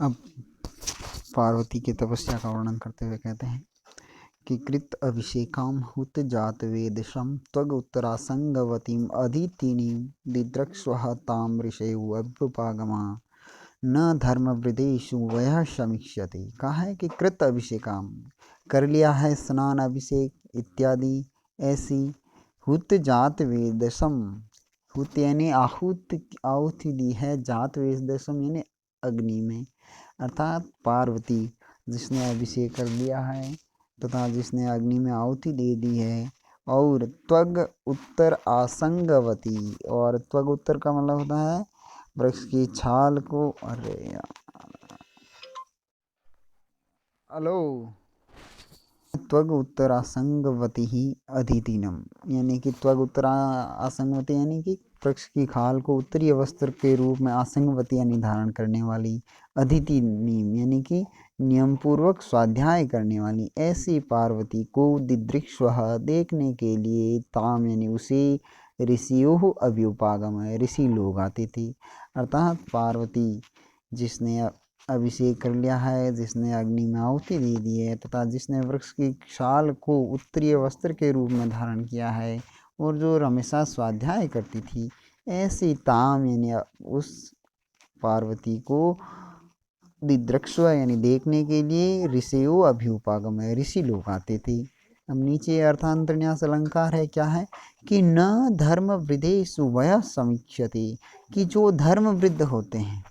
अब पार्वती की तपस्या का वर्णन करते हुए कहते हैं कि कृत अभिषेकाम हुत जात वेदशम त्वग उत्तरासंगवतीम अदितिनीम दिद्रक्ष्वः ताम ऋषेयु अभ्युपागमा न धर्मवृदेषु वयः समीक्ष्यते। कहा है कि कृत अभिषेकाम कर लिया है, स्नान अभिषेक इत्यादि ऐसी। हुत जात वेदशम, हुत यानी आहुति दी है, जात वेदशम यानी अग्नि में, अर्थात पार्वती जिसने अभिषेक कर लिया है तथा जिसने अग्नि में आहुति दे दी है। और त्वग उत्तर आसंगवती, और त्वग उत्तर का मतलब होता है वृक्ष की छाल को, अरे हेलो, त्वग उत्तरासंगवती ही अदितिनम, यानी कि त्वग उत्तरा आसंगवती यानी कि वृक्ष की खाल को उत्तरीय वस्त्र के रूप में आसंगवती यानी धारण करने वाली, अदिति नीम यानी कि नियम पूर्वक स्वाध्याय करने वाली ऐसी पार्वती को दिदृक्ष्वः देखने के लिए, ताम यानी उसे, ऋषियों अभ्युपागम है, ऋषि लोग आते थे। अर्थात पार्वती जिसने अभिषेक कर लिया है, जिसने अग्नि में आहुति दे दी है तथा जिसने वृक्ष की छाल को उत्तरीय वस्त्र के रूप में धारण किया है और जो हमेशा स्वाध्याय करती थी, ऐसी ताम यानी उस पार्वती को दिद्रक्ष्व यानी देखने के लिए ऋषियों अभ्युपागम है, ऋषि लोग आते थे। अब नीचे अर्थांतरन्यास अलंकार है, क्या है कि न धर्म वृद्धेषु वयः समीक्ष्यते, कि जो धर्म वृद्ध होते हैं।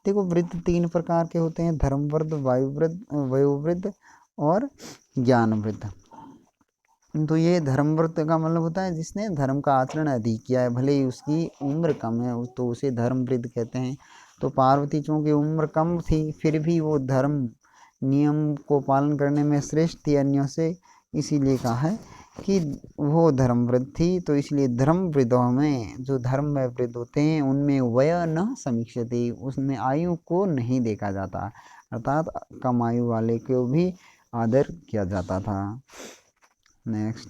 देखो, वृद्ध तीन प्रकार के होते हैं, धर्मवृद्ध, वयोवृद्ध और ज्ञान वृद्ध। तो ये धर्मवृद्ध का मतलब होता है जिसने धर्म का आचरण अधिक किया है, भले ही उसकी उम्र कम है तो उसे धर्मवृद्ध कहते हैं। तो पार्वती चूंकि उम्र कम थी फिर भी वो धर्म नियम को पालन करने में श्रेष्ठ थी अन्यों से, इसीलिए कहा है कि वो धर्मवृद्ध थी। तो इसलिए धर्म वृद्धों में, जो धर्म में वृद्ध होते हैं उनमें वय न समीक्षते, उसमें आयु को नहीं देखा जाता, अर्थात कम आयु वाले को भी आदर किया जाता था। नेक्स्ट,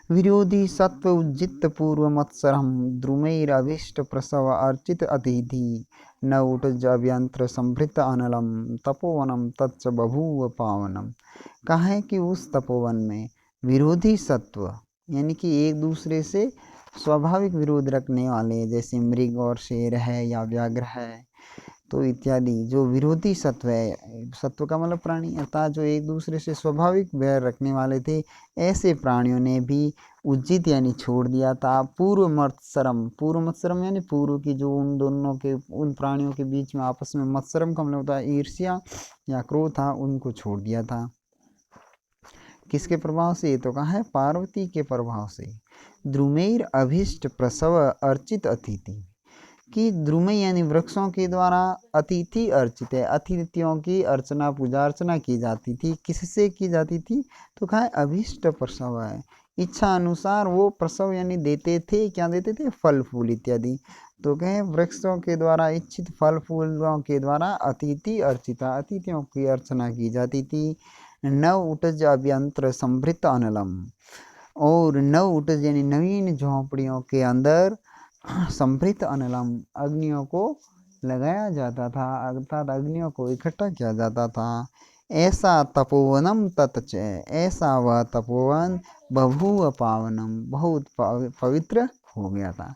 विरोधी सत्व उज्जित पूर्व मत्सरम द्रुमैरभीष्ट प्रसव अर्चित अतिथि न उटज अभ्यंतर संभृत अनलम तपोवनम तच्च बभूव पावनम। कहा है कि उस तपोवन में विरोधी सत्व यानी कि एक दूसरे से स्वाभाविक विरोध रखने वाले, जैसे मृग और शेर है या व्याघ्र है तो इत्यादि, जो विरोधी सत्व है, सत्व का मतलब प्राणी, अर्थात जो एक दूसरे से स्वाभाविक वैर रखने वाले थे, ऐसे प्राणियों ने भी उज्जित यानी छोड़ दिया था पूर्व मत्सरम। पूर्व मत्सरम यानी पूर्व की जो उन दोनों के, उन प्राणियों के बीच में आपस में मत्सरम का मतलब होता है ईर्ष्या या क्रोध था, उनको छोड़ दिया था। किसके प्रभाव से? तो कहा है पार्वती के प्रभाव से। द्रुमेर अभिष्ट प्रसव अर्चित अतिथि, कि द्रुमय यानी वृक्षों के द्वारा अतिथि अर्चित है, अतिथियों की अर्चना पूजा अर्चना की जाती थी। किससे की जाती थी? तो कहा है अभिष्ट प्रसव है, इच्छा अनुसार वो प्रसव यानी देते थे, क्या देते थे? फल फूल इत्यादि। तो कहें वृक्षों के द्वारा इच्छित फल फूलों के द्वारा अतिथि अर्चिता, अतिथियों की अर्चना की जाती थी। नव उटज अभ्यंतर संभृत अनलम, और नव उटज यानी नवीन झोंपड़ियों के अंदर संभृत अनलम अग्नियों को लगाया जाता था, अर्थात अग्नियों को इकट्ठा किया जाता था। ऐसा तपोवनम ततच, ऐसा वह तपोवन बभूव पावनम, बहुत पवित्र हो गया था।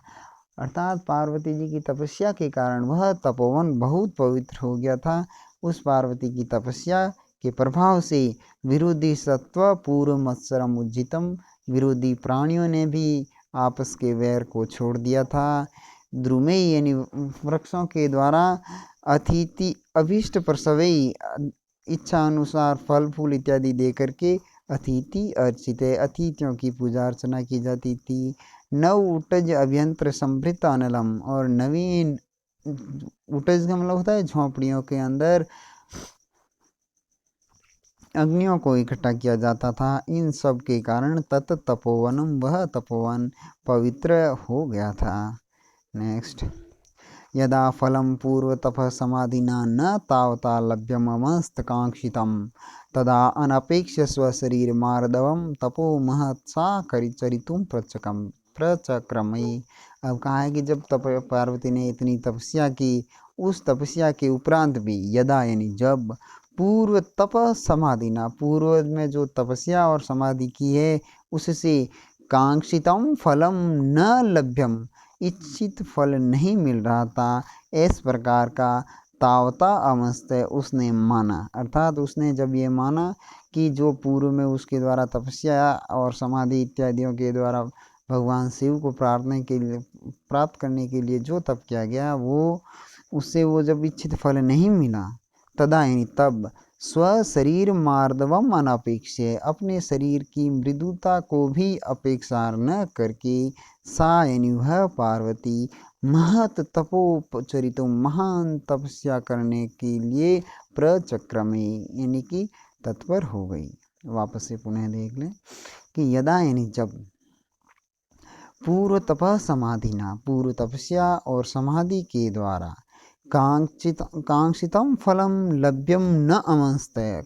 अर्थात पार्वती जी की तपस्या के कारण वह तपोवन बहुत पवित्र हो गया था। उस पार्वती की तपस्या के प्रभाव से विरोधी सत्व पूर्व मत्सरम उज्जितम, विरोधी प्राणियों ने भी आपस के वैर को छोड़ दिया था। द्रुमेय यानी वृक्षों के द्वारा अतिथि अभीष्ट प्रसवई, इच्छा अनुसार फल फूल इत्यादि दे करके अतिथि अर्चित, अतिथियों की पूजा अर्चना की जाती थी। नव उटज अभ्यंतर संभृत अनलम, और नवीन उटज का मतलब होता है झोंपड़ियों के अंदर अग्नियों को इकट्ठा किया जाता था। इन सब के कारण तत् तपोवनम, वह तपोवन पवित्र हो गया था। नेक्स्ट, यदा फलम पूर्व तप समाधिना न तावता लभ्यमस्तकांक्षितम तदा अनपेक्ष स्वशरीर मार्दवम तपो महत्सा चरितुम प्रचक्रमयी। अब कहा है कि जब पार्वती ने इतनी तपस्या की उस तपस्या के उपरांत भी यदा यानी जब पूर्व तप समाधि ना, पूर्व में जो तपस्या और समाधि की है उससे कांक्षितम फलम न लभ्यम, इच्छित फल नहीं मिल रहा था, इस प्रकार का तावता अमस्त उसने माना। अर्थात उसने जब ये माना कि जो पूर्व में उसके द्वारा तपस्या और समाधि इत्यादियों के द्वारा भगवान शिव को प्राप्त करने के लिए जो तप किया गया वो उससे वो जब इच्छित फल नहीं मिला, तदा यानी तब स्वशरीर मार्दवम अनपेक्ष्य, अपने शरीर की मृदुता को भी अपेक्षा न करके सा यानी वह पार्वती महत तपोचरितो, महान तपस्या करने के लिए प्रचक्रमे यानी कि तत्पर हो गई। वापस से पुनः देख लें कि यदा यानी जब पूर्व तप समाधिना, पूर्व तपस्या और समाधि के द्वारा कांक्षितम फलम लभ्यम न अमस्तय,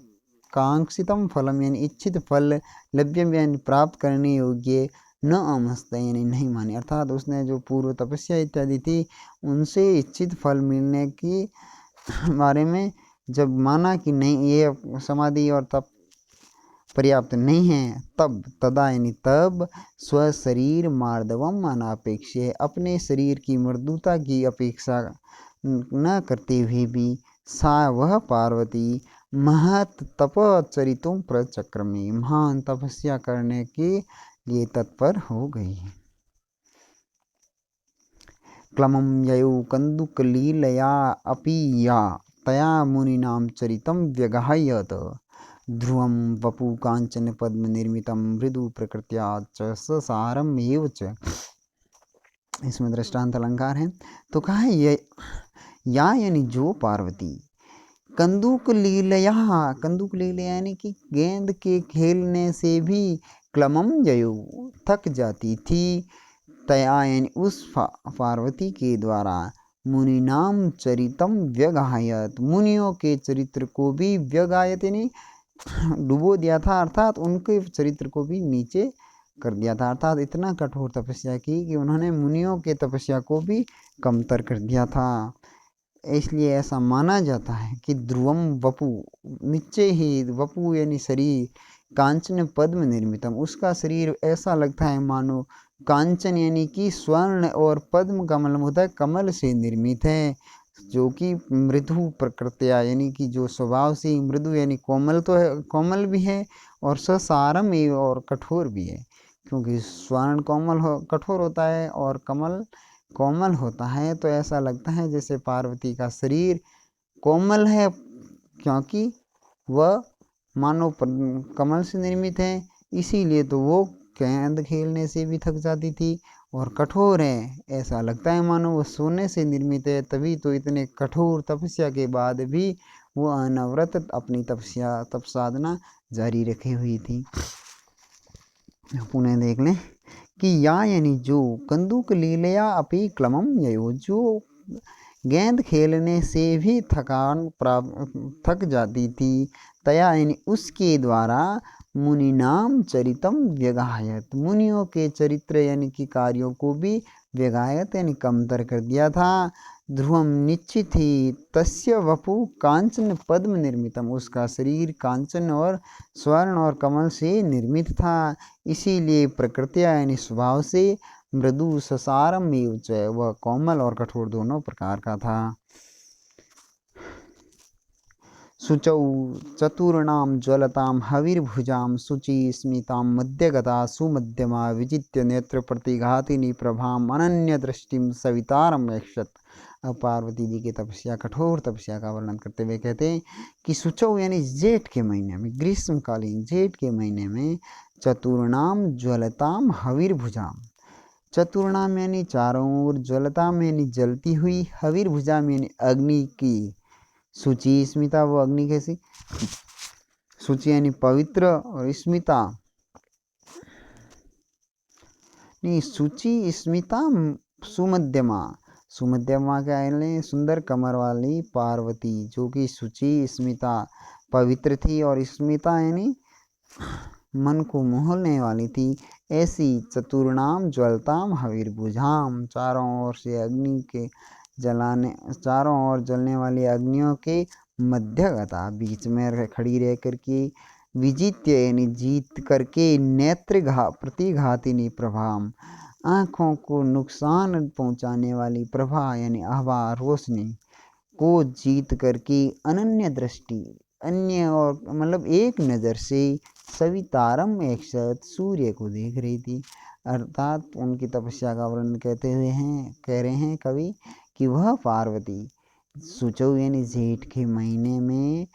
कांक्षितम फलम यानी इच्छित फल, लभ्यम यानी प्राप्त करने योग्य, न अमस्तय यानी नहीं माने। अर्थात उसने जो पूर्व तपस्या इत्यादि थी उनसे इच्छित फल मिलने के बारे में जब माना कि नहीं ये समाधि और तप पर्याप्त नहीं है, तब तदा यानी तब स्वशरीर मार्दवम अनापेक्ष्य, अपने शरीर की मृदुता की अपेक्षा न करते हुए भी सा वह पार्वती महत तपचरितों प्रचक्रमे, महान तपस्या करने के लिए तत्पर हो गई। क्लमं ययौ कन्दुकलीलया अपि या तया मुनीनां चरितं व्यगाहयत, ध्रुवं वपु कांचन पद्म निर्मितं मृदु प्रकृत्या च ससारम एव च। इसमें दृष्टांत अलंकार है। तो कहा है ये या यानी जो पार्वती कंदुक लीलया, कंदुक लीलया यानी कि गेंद के खेलने से भी क्लमम जयो थक जाती थी, तया यानी उस पार्वती के द्वारा मुनिनाम चरितम व्यगायत, मुनियों के चरित्र को भी व्यगायत यानी डुबो दिया था, अर्थात उनके चरित्र को भी नीचे कर दिया था। अर्थात इतना कठोर तपस्या की कि उन्होंने मुनियों के तपस्या को भी कमतर कर दिया था। इसलिए ऐसा माना जाता है कि ध्रुवम वपु, नीचे ही वपु यानी शरीर, कांचन पद्म निर्मितम, उसका शरीर ऐसा लगता है मानो कांचन यानी कि स्वर्ण और पद्म कमल मुदय कमल से निर्मित है, जो कि मृदु प्रकृत्या यानी कि जो स्वभाव से मृदु यानी कोमल तो है, कोमल भी है और ससारम और कठोर भी है, क्योंकि स्वर्ण कोमल कठोर होता है और कमल कोमल होता है। तो ऐसा लगता है जैसे पार्वती का शरीर कोमल है, क्योंकि वह मानो कमल से निर्मित है, इसीलिए तो वो गेंद खेलने से भी थक जाती थी, और कठोर है, ऐसा लगता है मानो वो सोने से निर्मित है, तभी तो इतने कठोर तपस्या के बाद भी वो अनवरत अपनी तप साधना जारी रखी हुई थी। पुनः देख लें कि या यानी जो कंदुक लीलया अपि क्लमम ययो, जो गेंद खेलने से भी थक जाती थी, तया यानी उसके द्वारा मुनिनाम चरितम व्यगायत, मुनियों के चरित्र यानी कि कार्यों को भी व्यगायत यानी कमतर कर दिया था। ध्रुवम निश्चित ही तस्य वपु कांचन पद्म निर्मितम, उसका शरीर कांचन और स्वर्ण और कमल से निर्मित था, इसीलिए प्रकृतिया यानी स्वभाव से मृदु ससारम एवच, वह कोमल और कठोर दोनों प्रकार का था। शुचौ चतुर्णाम ज्वलताम हविर्भुजाम शुचि स्मितां मध्यगता सुमध्यमा विजित्य नेत्र प्रतिघातिनी प्रभाम अनन्य दृष्टिम सवितारम यक्षत। अब पार्वती जी की तपस्या, कठोर तपस्या का वर्णन करते हुए कहते हैं कि शुचौ यानी जेठ के महीने में, ग्रीष्मकालीन जेठ के महीने में, चतुर्णाम ज्वलताम हविर्भुजाम, चतुर्णाम यानी चारों ओर, ज्वलताम यानी जलती हुई, हविर्भुजाम यानी अग्नि की, शुचि स्मिता वो अग्नि कैसी, शुचि यानी पवित्र और स्मिता नहीं, शुचि स्मिता सुमध्यमा, सुमध्यमा क्या है, सुंदर कमर वाली पार्वती जो कि शुचि स्मिता पवित्र थी, और स्मिता यानी मन को मोहलने वाली थी, ऐसी चतुर्णाम ज्वलताम हविर्भुजाम, चारों ओर से अग्नि के चारों ओर जलने वाली अग्नियों के मध्यगता, बीच में खड़ी रह करके, विजित्य यानी जीत करके, नेत्र प्रतिघातिनी प्रभाम, आँखों को नुकसान पहुँचाने वाली प्रभा यानी आभा रोशनी को जीत करके, अनन्य दृष्टि अन्य और मतलब एक नज़र से, सवितारम एक साथ सूर्य को देख रही थी। अर्थात उनकी तपस्या का वर्णन कह रहे हैं कवि कि वह पार्वती सुचौ यानी जेठ के महीने में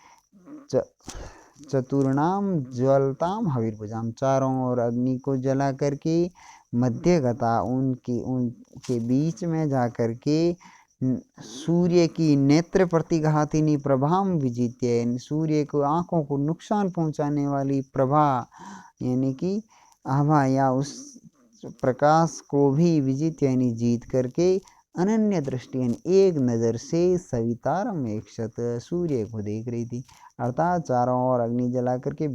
चतुर्णाम ज्वलताम हविर्भुजाम, चारों ओर अग्नि को जला करके, मध्यगता उनके बीच में जा करके, सूर्य की नेत्र प्रतिघातिनी प्रभाम विजित्य, सूर्य को आँखों को नुकसान पहुँचाने वाली प्रभा यानी कि आभा या उस प्रकाश को भी विजित यानी जीत करके, अनन्य दृष्टि यानी एक नज़र से, सवितारम एक शत सूर्य को देख रही थी। अर्थात चारों ओर अग्नि जला करके